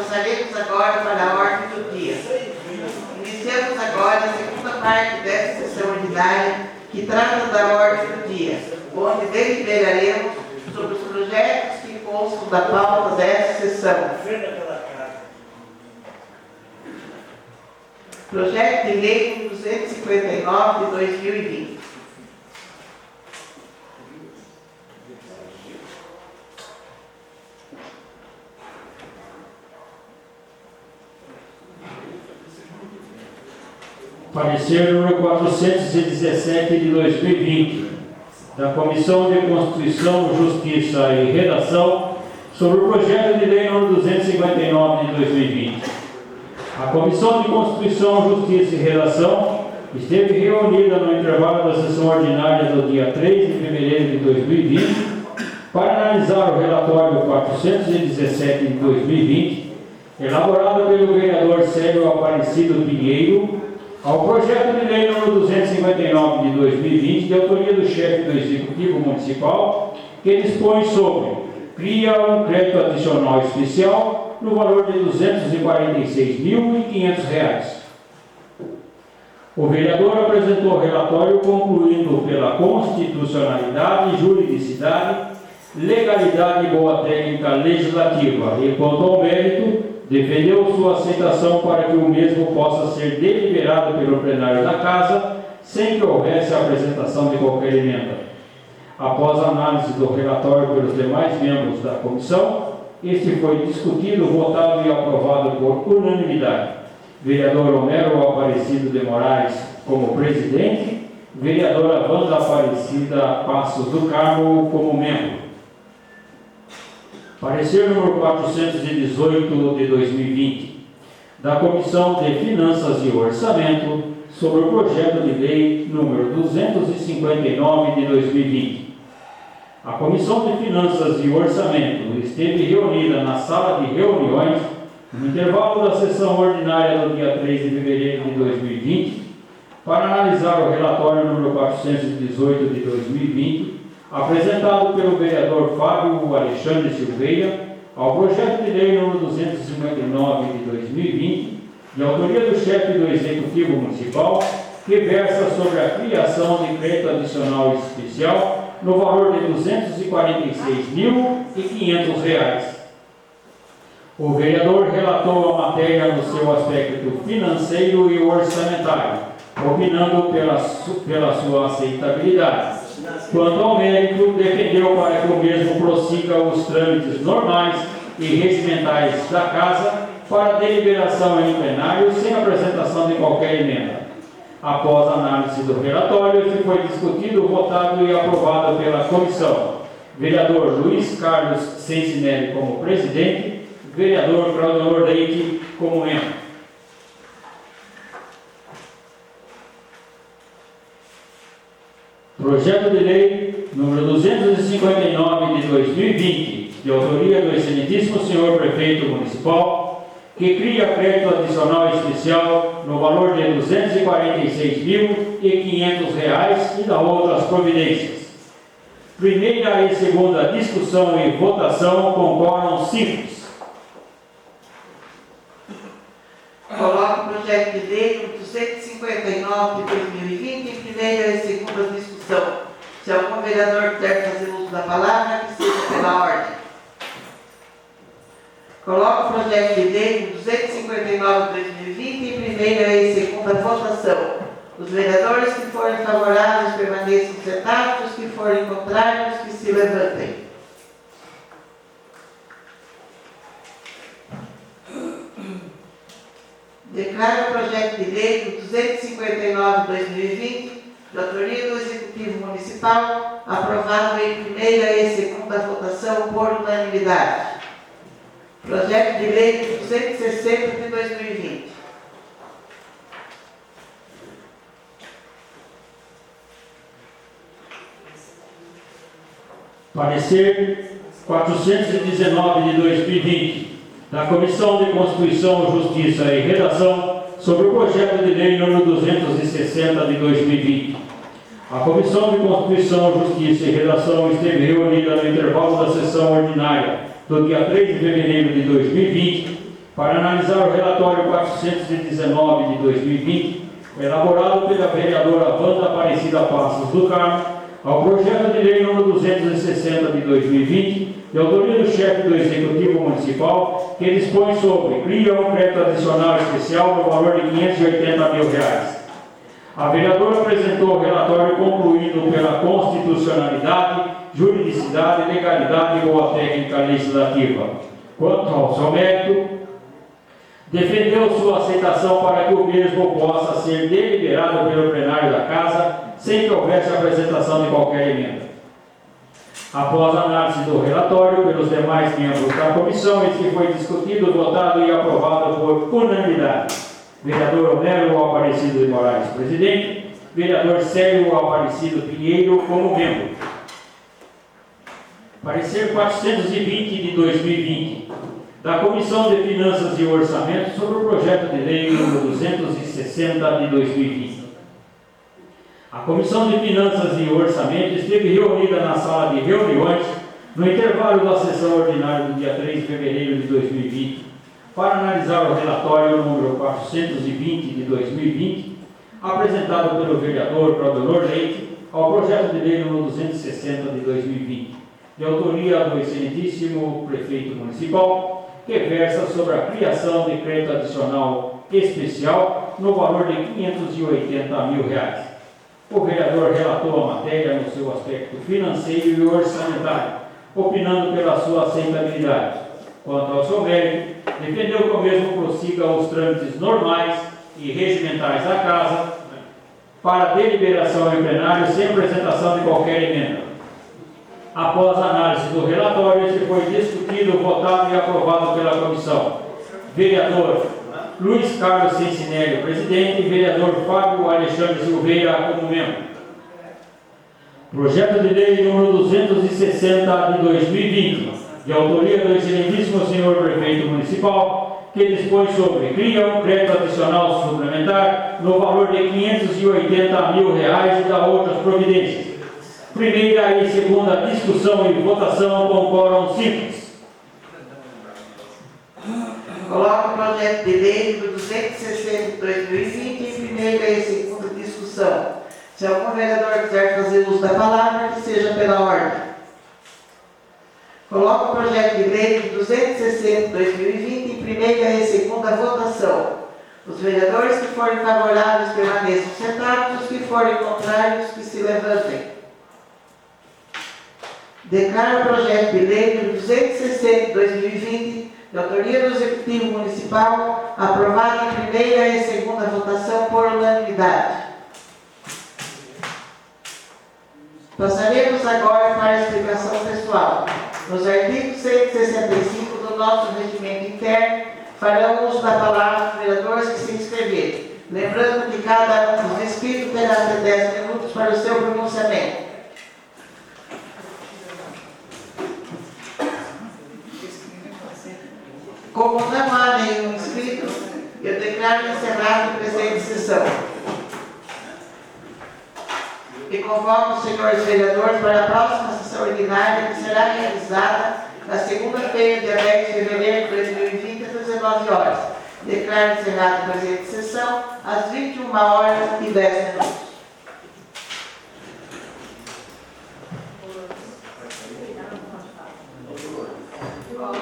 Passaremos agora para a ordem do dia. Iniciamos agora a segunda parte desta sessão ordinária que trata da ordem do dia, onde deliberaremos sobre os projetos que constam da pauta desta sessão. Projeto de Lei 259 de 2020. Parecer número 417 de 2020, da Comissão de Constituição, Justiça e Redação, sobre o projeto de lei número 259 de 2020. A Comissão de Constituição, Justiça e Redação esteve reunida no intervalo da sessão ordinária do dia 3 de fevereiro de 2020 para analisar o relatório 417 de 2020, elaborado pelo vereador Célio Aparecido Pinheiro, ao projeto de lei número 259 de 2020, de autoria do chefe do Executivo Municipal, que dispõe sobre cria um crédito adicional especial no valor de R$ 246.500. O vereador apresentou o relatório concluindo pela constitucionalidade, juridicidade, legalidade e boa técnica legislativa e, quanto ao mérito, defendeu sua aceitação para que o mesmo possa ser deliberado pelo plenário da Casa, sem que houvesse a apresentação de qualquer emenda. Após a análise do relatório pelos demais membros da comissão, este foi discutido, votado e aprovado por unanimidade. Vereador Homero Aparecido de Moraes como presidente, vereadora Wanda Aparecida Passos do Carmo como membro. Parecer número 418 de 2020, da Comissão de Finanças e Orçamento, sobre o projeto de lei número 259 de 2020. A Comissão de Finanças e Orçamento esteve reunida na sala de reuniões no intervalo da sessão ordinária do dia 3 de fevereiro de 2020 para analisar o relatório número 418 de 2020, apresentado pelo vereador Fábio Alexandre Silveira, ao projeto de lei número 259 de 2020, de autoria do chefe do Executivo Municipal, que versa sobre a criação de crédito adicional especial no valor de R$ 246.500. O vereador relatou a matéria no seu aspecto financeiro e orçamentário, opinando pela sua aceitabilidade. Quanto ao mérito, defendeu para que o mesmo prossiga os trâmites normais e regimentais da Casa para deliberação em plenário sem apresentação de qualquer emenda. Após a análise do relatório, este foi discutido, votado e aprovado pela comissão. Vereador Luiz Carlos Sensinelli como presidente, vereador Claudio Leite como membro. Projeto de lei número 259 de 2020, de autoria do excelentíssimo senhor prefeito municipal, que cria crédito adicional especial no valor de R$ 246.500 e dá outras providências. Primeira e segunda discussão e votação concordam simples. Coloco o projeto de lei 259 de 2020 em primeira e segunda discussão. Se algum vereador quiser fazer uso da palavra, que seja pela ordem. Coloco o projeto de lei 259 de 2020 em primeira e segunda votação. Os vereadores que forem favoráveis permaneçam sentados, os que forem contrários, que se levantem. Declaro o projeto de lei 259 de 2020, de autoria do Executivo Municipal, aprovado em primeira e segunda votação por unanimidade. Projeto de lei 260 de 2020. Parecer 419 de 2020, da Comissão de Constituição, Justiça e Redação, sobre o projeto de lei número 260 de 2020. A Comissão de Constituição, Justiça e Redação esteve reunida no intervalo da sessão ordinária do dia 3 de fevereiro de 2020 para analisar o relatório 419 de 2020, elaborado pela vereadora Wanda Aparecida Passos do Carmo, ao projeto de lei número 260 de 2020, de autoria do chefe do Executivo Municipal, que dispõe sobre cria um crédito adicional especial no valor de R$580 mil. A vereadora apresentou o relatório concluído pela constitucionalidade, juridicidade, legalidade e boa técnica legislativa. Quanto ao seu mérito, defendeu sua aceitação para que o mesmo possa ser deliberado pelo plenário da Casa, sem que houvesse apresentação de qualquer emenda. Após a análise do relatório pelos demais membros da comissão, este foi discutido, votado e aprovado por unanimidade. Vereador Homero Aparecido de Moraes, presidente. Vereador Célio Aparecido Pinheiro, como membro. Parecer 420 de 2020, da Comissão de Finanças e Orçamento sobre o projeto de lei número 260 de 2020. A Comissão de Finanças e Orçamento esteve reunida na sala de reuniões no intervalo da sessão ordinária do dia 3 de fevereiro de 2020 para analisar o relatório número 420 de 2020 apresentado pelo vereador Claudionor Leite ao projeto de lei número 260 de 2020, de autoria do excelentíssimo prefeito municipal, que versa sobre a criação de crédito adicional especial no valor de R$580 mil. O vereador relatou a matéria no seu aspecto financeiro e orçamentário, opinando pela sua aceitabilidade. Quanto ao seu mérito, defendeu que o mesmo prossiga os trâmites normais e regimentais da Casa para deliberação em plenário sem apresentação de qualquer emenda. Após a análise do relatório, este foi discutido, votado e aprovado pela comissão. Vereador Luiz Carlos Sensinelli, presidente, e vereador Fábio Alexandre Silveira, como membro. Projeto de lei número 260 de 2020, de autoria do excelentíssimo senhor prefeito municipal, que dispõe sobre cria um crédito adicional suplementar no valor de R$580 mil e dá outras providências. Primeira e segunda discussão e votação com quórum simples. Coloco o projeto de lei número 260 de 2020 em primeira e segunda discussão. Se algum vereador quiser fazer uso da palavra, que seja pela ordem. Coloco o projeto de lei número 260 de 2020 em primeira e segunda votação. Os vereadores que forem favoráveis permaneçam sentados, os que forem contrários que se levantem. Declaro o projeto de lei número 260 de 2020, de autoria do Executivo Municipal, aprovado em primeira e segunda votação por unanimidade. Passaremos agora para a explicação pessoal. Nos artigos 165 do nosso regimento interno, farão uso da palavra os vereadores que se inscreverem. Lembrando que cada um dos inscritos terá até 10 minutos para o seu pronunciamento. Como não há nenhum inscrito, eu declaro encerrada a presente sessão. E convoco os senhores vereadores para a próxima sessão ordinária, que será realizada na segunda-feira, dia 10 de fevereiro de 2020, às 19 horas. Declaro encerrada a presente sessão às 21h10.